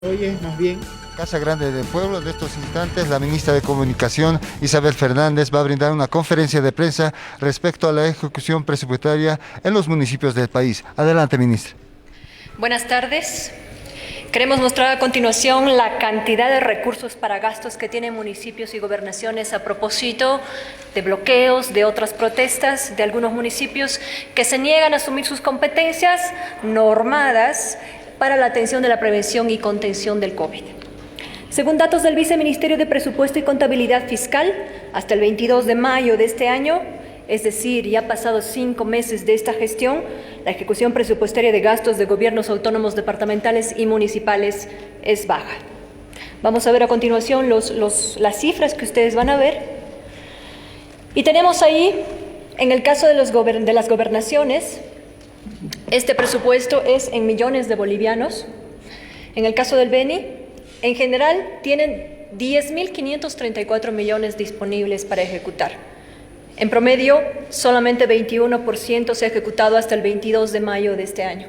Oye, más bien, Casa Grande del Pueblo. De estos instantes, la ministra de Comunicación, Isabel Fernández, va a brindar una conferencia de prensa respecto a la ejecución presupuestaria en los municipios del país. Adelante, ministra. Buenas tardes. Queremos mostrar a continuación la cantidad de recursos para gastos que tienen municipios y gobernaciones a propósito de bloqueos, de otras protestas de algunos municipios que se niegan a asumir sus competencias normadas para la atención de la prevención y contención del COVID. Según datos del Viceministerio de Presupuesto y Contabilidad Fiscal, hasta el 22 de mayo de este año, es decir, ya pasados 5 meses de esta gestión, la ejecución presupuestaria de gastos de gobiernos autónomos departamentales y municipales es baja. Vamos a ver a continuación las cifras que ustedes van a ver. Y tenemos ahí, en el caso de las gobernaciones, este presupuesto es en millones de bolivianos. En el caso del Beni, en general, tienen 10.534 millones disponibles para ejecutar. En promedio, solamente 21% se ha ejecutado hasta el 22 de mayo de este año.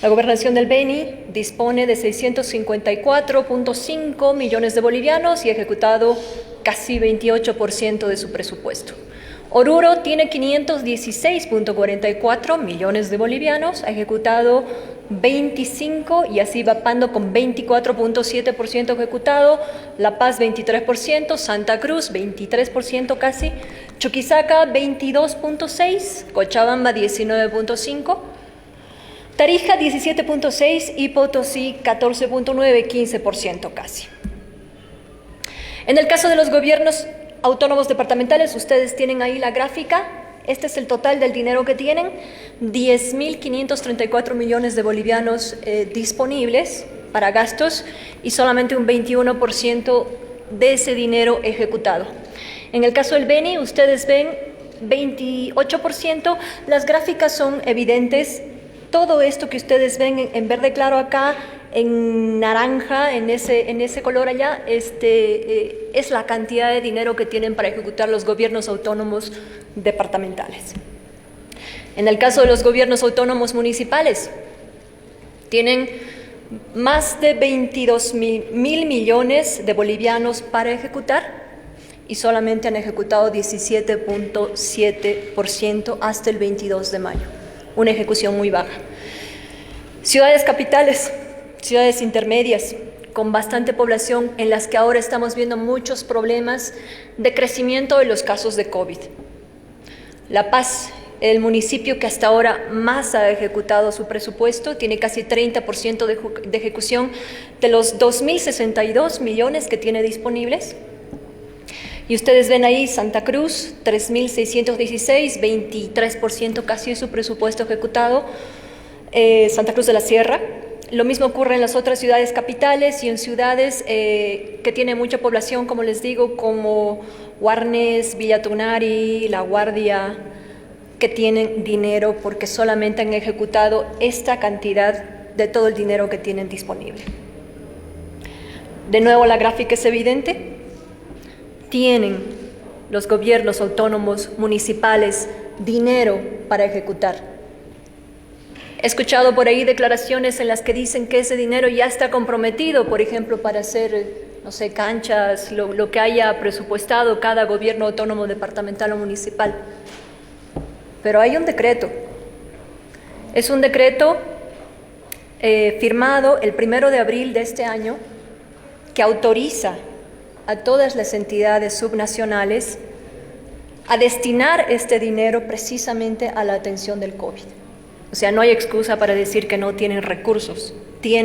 La gobernación del Beni dispone de 654.5 millones de bolivianos y ha ejecutado casi 28% de su presupuesto. Oruro tiene 516.44 millones de bolivianos, ha ejecutado 25 y así va Pando con 24.7% ejecutado, La Paz 23%, Santa Cruz 23% casi, Chuquisaca 22.6%, Cochabamba 19.5%, Tarija 17.6% y Potosí 14.9%, 15% casi. En el caso de los gobiernos autónomos departamentales, ustedes tienen ahí la gráfica. Este es el total del dinero que tienen, 10.534 millones de bolivianos disponibles para gastos y solamente un 21% de ese dinero ejecutado. En el caso del Beni, ustedes ven 28%, las gráficas son evidentes. Todo esto que ustedes ven en verde claro acá, en naranja, en ese color allá, es la cantidad de dinero que tienen para ejecutar los gobiernos autónomos departamentales. En el caso de los gobiernos autónomos municipales, tienen más de 22.000 millones de bolivianos para ejecutar y solamente han ejecutado 17.7% hasta el 22 de mayo. Una ejecución muy baja. Ciudades capitales, ciudades intermedias, con bastante población, en las que ahora estamos viendo muchos problemas de crecimiento de los casos de COVID. La Paz, el municipio que hasta ahora más ha ejecutado su presupuesto, tiene casi 30% de ejecución de los 2.062 millones que tiene disponibles. Y ustedes ven ahí Santa Cruz, 3.616, 23% casi de su presupuesto ejecutado. Santa Cruz de la Sierra. Lo mismo ocurre en las otras ciudades capitales y en ciudades que tienen mucha población, como les digo, como Guarnes, Villa Tunari, La Guardia, que tienen dinero porque solamente han ejecutado esta cantidad de todo el dinero que tienen disponible. De nuevo, la gráfica es evidente. Tienen los gobiernos autónomos municipales dinero para ejecutar. He escuchado por ahí declaraciones en las que dicen que ese dinero ya está comprometido, por ejemplo, para hacer, no sé, canchas, lo que haya presupuestado cada gobierno autónomo departamental o municipal. Pero hay un decreto. Es un decreto firmado el 1 de abril de este año que autoriza a todas las entidades subnacionales a destinar este dinero precisamente a la atención del COVID. O sea, no hay excusa para decir que no tienen recursos y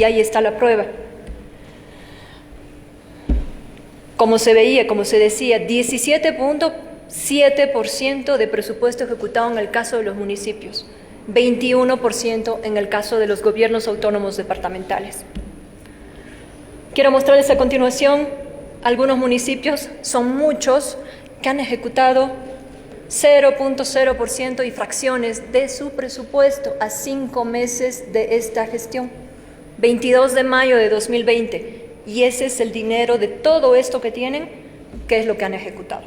ahí está la prueba. Como se veía, como se decía, 17.7% de presupuesto ejecutado en el caso de los municipios, 21% en el caso de los gobiernos autónomos departamentales. Quiero mostrarles a continuación algunos municipios, son muchos, que han ejecutado 0.0% y fracciones de su presupuesto a 5 meses de esta gestión, 22 de mayo de 2020, y ese es el dinero de todo esto que tienen, que es lo que han ejecutado.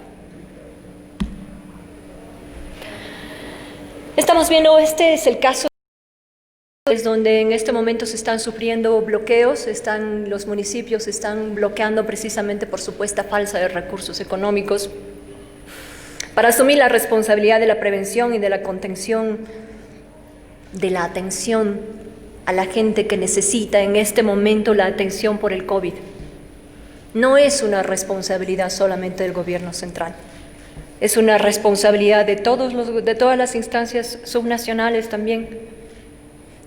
Estamos viendo, este es el caso Es donde en este momento se están sufriendo bloqueos, los municipios están bloqueando precisamente por supuesta falta de recursos económicos para asumir la responsabilidad de la prevención y de la contención, de la atención a la gente que necesita en este momento la atención por el COVID. No es una responsabilidad solamente del gobierno central, es una responsabilidad de todas las instancias subnacionales también.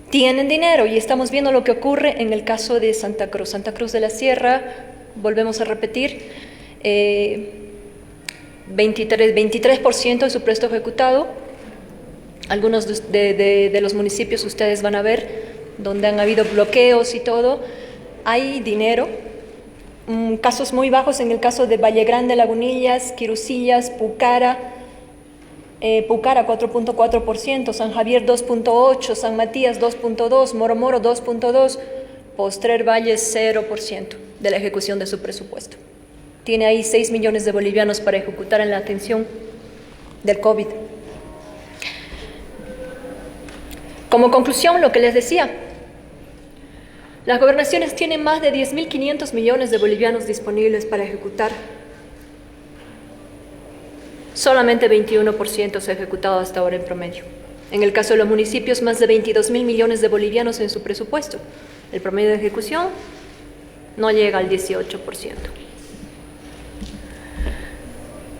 Tienen dinero y estamos viendo lo que ocurre en el caso de Santa Cruz de la Sierra, volvemos a repetir, 23% de su presupuesto ejecutado. Algunos de los municipios ustedes van a ver donde han habido bloqueos y todo, hay dinero. Casos muy bajos en el caso de Valle Grande, Lagunillas, Quirusillas, Pucara 4.4%, San Javier 2.8%, San Matías 2.2%, Moro 2.2%, Postrer Valle 0% de la ejecución de su presupuesto. Tiene ahí 6 millones de bolivianos para ejecutar en la atención del COVID. Como conclusión, lo que les decía, las gobernaciones tienen más de 10.500 millones de bolivianos disponibles para ejecutar. Solamente 21% se ha ejecutado hasta ahora en promedio. En el caso de los municipios, más de 22.000 millones de bolivianos en su presupuesto. El promedio de ejecución no llega al 18%.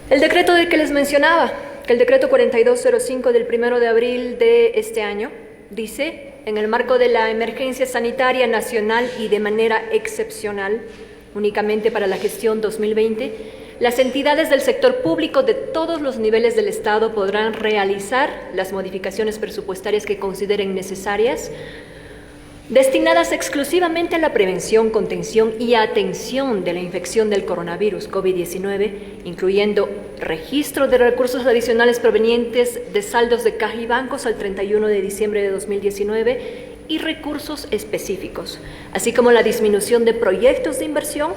El decreto del que les mencionaba, el decreto 4205 del 1 de abril de este año, dice, en el marco de la emergencia sanitaria nacional y de manera excepcional, únicamente para la gestión 2020, las entidades del sector público de todos los niveles del Estado podrán realizar las modificaciones presupuestarias que consideren necesarias, destinadas exclusivamente a la prevención, contención y atención de la infección del coronavirus COVID-19, incluyendo registro de recursos adicionales provenientes de saldos de caja y bancos al 31 de diciembre de 2019 y recursos específicos, así como la disminución de proyectos de inversión,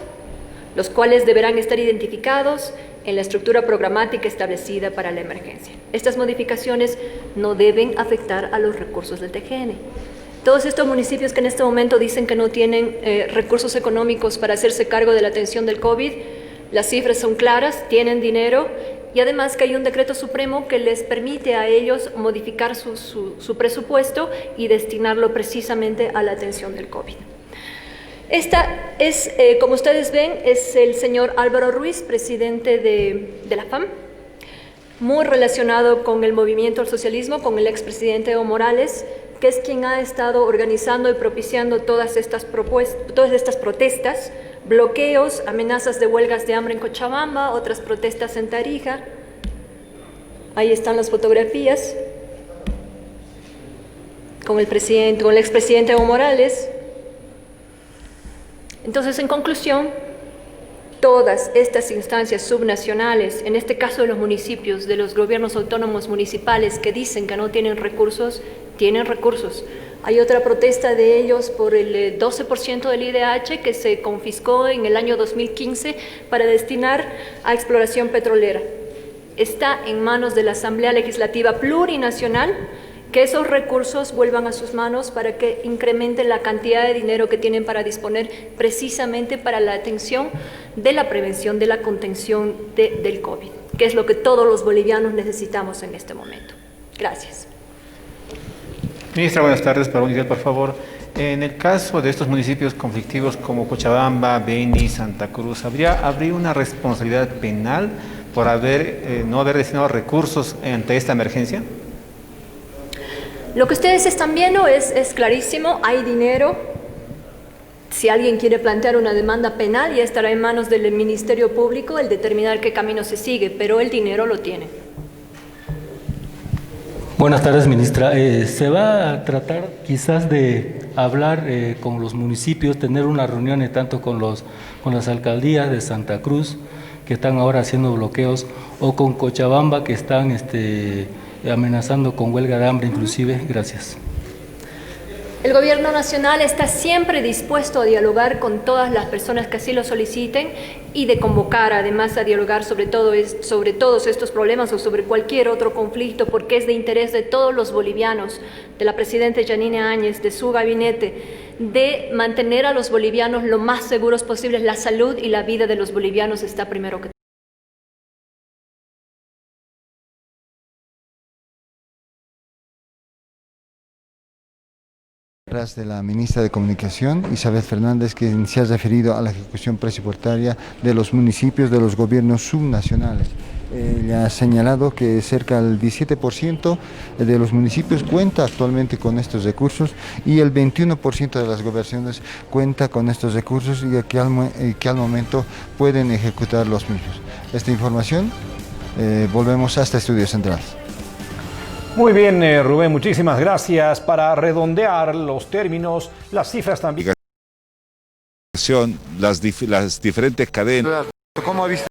los cuales deberán estar identificados en la estructura programática establecida para la emergencia. Estas modificaciones no deben afectar a los recursos del TGN. Todos estos municipios que en este momento dicen que no tienen recursos económicos para hacerse cargo de la atención del COVID, las cifras son claras, tienen dinero y además que hay un decreto supremo que les permite a ellos modificar su presupuesto y destinarlo precisamente a la atención del COVID. Esta es, como ustedes ven, es el señor Álvaro Ruiz, presidente de la FAM, muy relacionado con el movimiento al socialismo, con el expresidente Evo Morales, que es quien ha estado organizando y propiciando todas estas protestas, bloqueos, amenazas de huelgas de hambre en Cochabamba, otras protestas en Tarija. Ahí están las fotografías con el expresidente Evo Morales. Entonces, en conclusión, todas estas instancias subnacionales, en este caso de los municipios, de los gobiernos autónomos municipales que dicen que no tienen recursos, tienen recursos. Hay otra protesta de ellos por el 12% del IDH que se confiscó en el año 2015 para destinar a exploración petrolera. Está en manos de la Asamblea Legislativa Plurinacional que esos recursos vuelvan a sus manos para que incrementen la cantidad de dinero que tienen para disponer precisamente para la atención de la prevención, de la contención del COVID, que es lo que todos los bolivianos necesitamos en este momento. Gracias. Ministra, buenas tardes. Para unidad, por favor. En el caso de estos municipios conflictivos como Cochabamba, Beni, Santa Cruz, ¿habría una responsabilidad penal por no haber destinado recursos ante esta emergencia? Lo que ustedes están viendo es clarísimo, hay dinero. Si alguien quiere plantear una demanda penal, ya estará en manos del Ministerio Público el determinar qué camino se sigue, pero el dinero lo tiene. Buenas tardes, ministra. ¿Se va a tratar quizás de hablar con los municipios, tener una reunión tanto con las alcaldías de Santa Cruz, que están ahora haciendo bloqueos, o con Cochabamba, que están amenazando con huelga de hambre inclusive? Gracias. El Gobierno Nacional está siempre dispuesto a dialogar con todas las personas que así lo soliciten y de convocar además a dialogar sobre todos estos problemas o sobre cualquier otro conflicto, porque es de interés de todos los bolivianos, de la Presidenta Yanine Áñez, de su gabinete, de mantener a los bolivianos lo más seguros posibles. La salud y la vida de los bolivianos está primero que todo. De la ministra de Comunicación, Isabel Fernández, que se ha referido a la ejecución presupuestaria de los municipios de los gobiernos subnacionales. Ella ha señalado que cerca del 17% de los municipios cuenta actualmente con estos recursos y el 21% de las gobernaciones cuenta con estos recursos y que al momento pueden ejecutar los mismos. Esta información, volvemos hasta Estudios Centrales. Muy bien, Rubén, muchísimas gracias. Para redondear los términos, las cifras también. Las diferentes cadenas. ¿Cómo ha visto?